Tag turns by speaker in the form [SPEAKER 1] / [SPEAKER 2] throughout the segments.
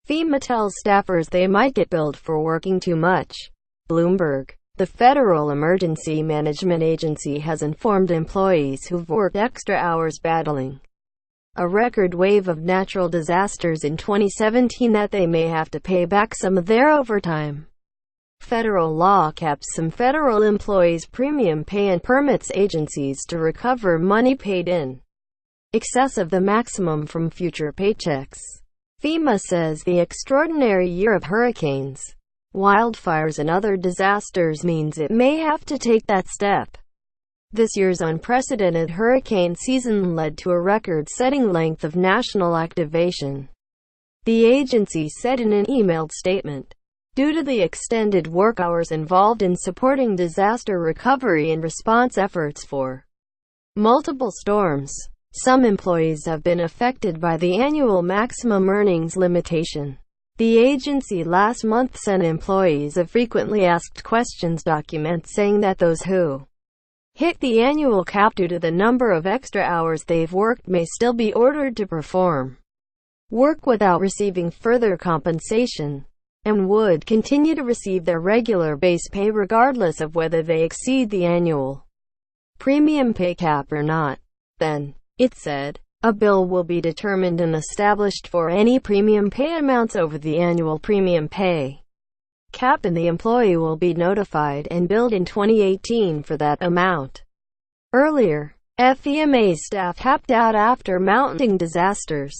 [SPEAKER 1] FEMA tells staffers they might get billed for working too much. Bloomberg. The Federal Emergency Management Agency has informed employees who've worked extra hours battling a record wave of natural disasters in 2017 that they may have to pay back some of their overtime. Federal law caps some federal employees' premium pay and permits agencies to recover money paid in excess of the maximum from future paychecks. FEMA says the extraordinary year of hurricanes, wildfires and other disasters means it may have to take that step. This year's unprecedented hurricane season led to a record-setting length of national activation, the agency said in an emailed statement. Due to the extended work hours involved in supporting disaster recovery and response efforts for multiple storms, some employees have been affected by the annual maximum earnings limitation. The agency last month sent employees a frequently asked questions document saying that those who hit the annual cap due to the number of extra hours they've worked may still be ordered to perform work without receiving further compensation, and would continue to receive their regular base pay regardless of whether they exceed the annual premium pay cap or not. Then, it said, a bill will be determined and established for any premium pay amounts over the annual premium pay cap, and the employee will be notified and billed in 2018 for that amount. Earlier, FEMA staff tapped out after mounting disasters.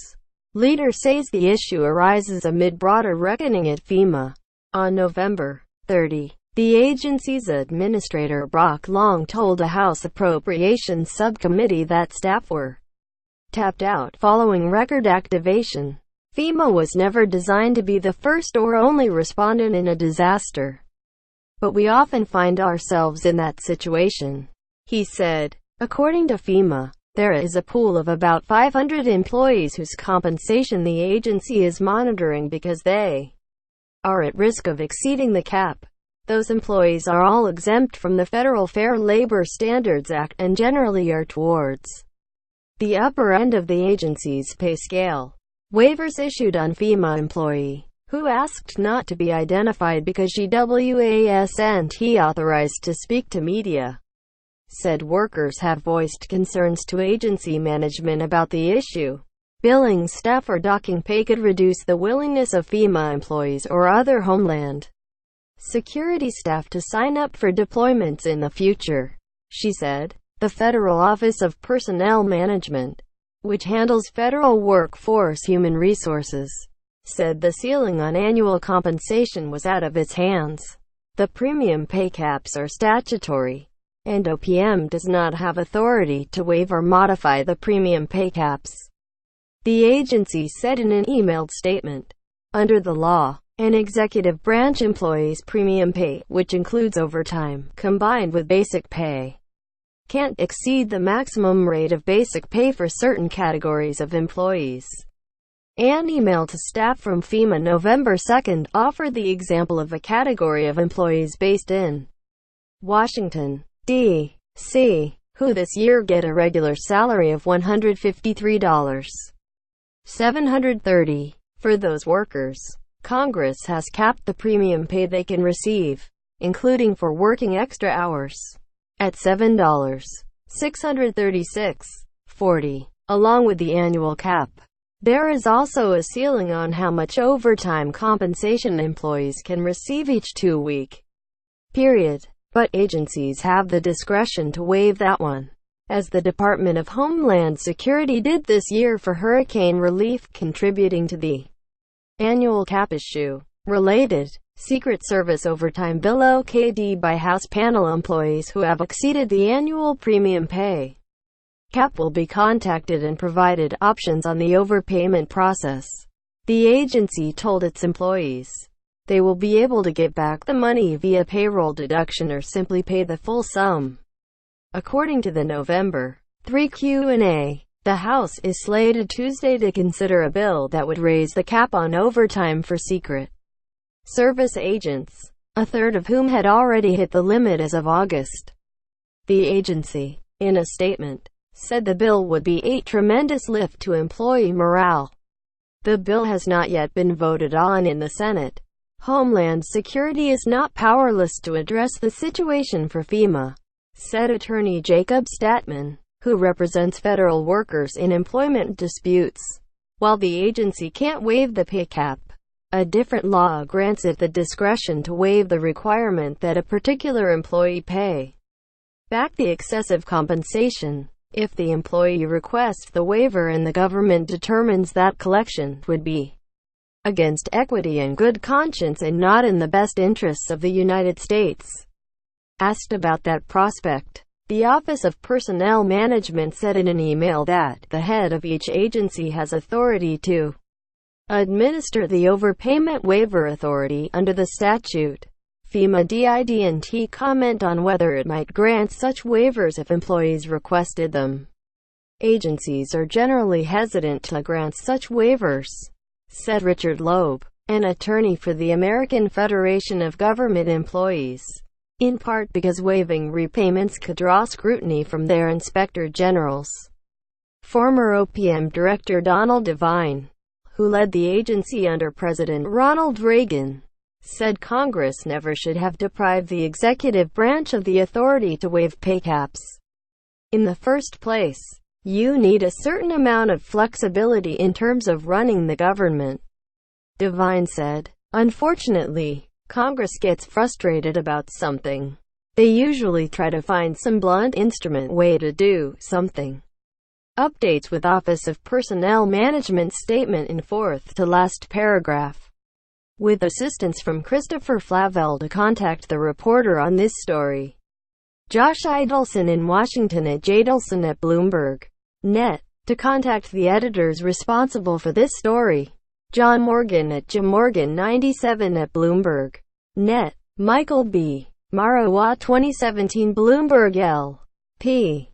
[SPEAKER 1] Leader says the issue arises amid broader reckoning at FEMA. On November 30, the agency's administrator Brock Long told a House Appropriations Subcommittee that staff were tapped out following record activation. FEMA was never designed to be the first or only respondent in a disaster, but we often find ourselves in that situation, he said. According to FEMA, there is a pool of about 500 employees whose compensation the agency is monitoring because they are at risk of exceeding the cap. Those employees are all exempt from the Federal Fair Labor Standards Act and generally are towards the upper end of the agency's pay scale. Waivers issued on FEMA employee who asked not to be identified because she wasn't authorized to speak to media, said workers have voiced concerns to agency management about the issue. Billing staff or docking pay could reduce the willingness of FEMA employees or other Homeland Security staff to sign up for deployments in the future, she said. The Federal Office of Personnel Management, which handles federal workforce human resources, said the ceiling on annual compensation was out of its hands. The premium pay caps are statutory, and OPM does not have authority to waive or modify the premium pay caps, the agency said in an emailed statement. Under the law, an executive branch employee's premium pay, which includes overtime, combined with basic pay, can't exceed the maximum rate of basic pay for certain categories of employees. An email to staff from FEMA November 2 offered the example of a category of employees based in Washington, D.C., who this year get a regular salary of $153,730. For those workers, Congress has capped the premium pay they can receive, including for working extra hours, at $7,636.40, along with the annual cap. There is also a ceiling on how much overtime compensation employees can receive each 2-week period, but agencies have the discretion to waive that one, as the Department of Homeland Security did this year for hurricane relief, contributing to the annual cap issue. Related, Secret Service overtime bill OKD by House panel employees who have exceeded the annual premium pay cap will be contacted and provided options on the overpayment process. The agency told its employees they will be able to get back the money via payroll deduction or simply pay the full sum. According to the November 3 Q&A, the House is slated Tuesday to consider a bill that would raise the cap on overtime for Secret Service agents, a third of whom had already hit the limit as of August. The agency, in a statement, said the bill would be a tremendous lift to employee morale. The bill has not yet been voted on in the Senate. Homeland Security is not powerless to address the situation for FEMA, said attorney Jacob Statman, who represents federal workers in employment disputes. While the agency can't waive the pay cap, a different law grants it the discretion to waive the requirement that a particular employee pay back the excessive compensation. If the employee requests the waiver and the government determines that collection would be against equity and good conscience and not in the best interests of the United States. Asked about that prospect, the Office of Personnel Management said in an email that the head of each agency has authority to administer the overpayment waiver authority under the statute. FEMA didn't comment on whether it might grant such waivers if employees requested them. Agencies are generally hesitant to grant such waivers, said Richard Loeb, an attorney for the American Federation of Government Employees, in part because waiving repayments could draw scrutiny from their inspector generals. Former OPM Director Donald Devine, who led the agency under President Ronald Reagan, said Congress never should have deprived the executive branch of the authority to waive pay caps. In the first place, you need a certain amount of flexibility in terms of running the government, Devine said. Unfortunately, Congress gets frustrated about something. They usually try to find some blunt instrument way to do something. Updates with Office of Personnel Management statement in fourth to last paragraph. With assistance from Christopher Flavell to contact the reporter on this story. Josh Idelson in Washington at jdelson@bloomberg.net. To contact the editors responsible for this story. John Morgan at jmorgan97@bloomberg.net. Michael B. Marawa 2017 Bloomberg L.P.